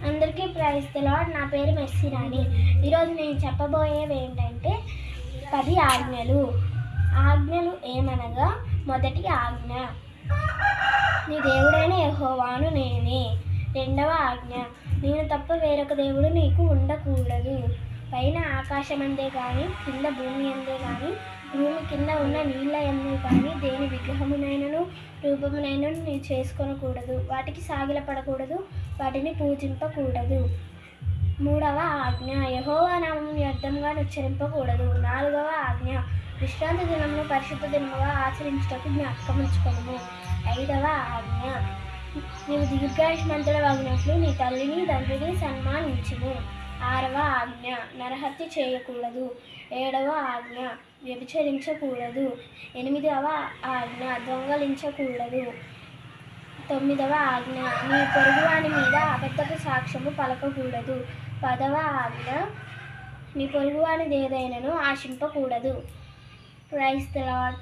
అందరికీ praise the lord. నా పేరు మెస్సి రాణి. ఈరోజు నేను చెప్పబోయేవి ఏంటంటే 10 ఆజ్ఞలు. ఆజ్ఞలు ఏమనగా, మొదటి ఆజ్ఞ, నీ దేవుడైన యెహోవాను నేనే. రెండవ ఆజ్ఞ, నేను తప్ప వేరొక దేవుడు నీకు ఉండకూడదు. పైన ఆకాశమందే కానీ, కింద భూమి అందే కానీ, భూమి కింద ఉన్న నీళ్ళ ఎందే కానీ దేని విగ్రహమునైనను రూపమునైనను నీ చేసుకొనకూడదు. వాటికి సాగిలపడకూడదు, వాటిని పూజింపకూడదు. మూడవ ఆజ్ఞ, యెహోవా నామమును వ్యర్థంగా ఉచ్చరింపకూడదు. నాలుగవ ఆజ్ఞ, విశ్రాంతి దినమును పరిశుద్ధ దినముగా ఆచరించుటకు జ్ఞాపకముంచుకొనుము. ఐదవ ఆజ్ఞ, నీవు దీర్ఘాయుష్మంతుడవగినట్లు నీ తల్లిని తండ్రిని సన్మానించుము. ఆరవ ఆజ్ఞ, నరహత్య చేయకూడదు. ఏడవ ఆజ్ఞ, వ్యభిచరించకూడదు. ఎనిమిదవ ఆజ్ఞ, దొంగలించకూడదు. తొమ్మిదవ ఆజ్ఞ, నీ పొరుగువాని మీద అబద్ధపు సాక్ష్యము పలకకూడదు. 10వ ఆజ్ఞ, నీ పొరుగువానిది ఏదైనను ఆశింపకూడదు. Praise the lord.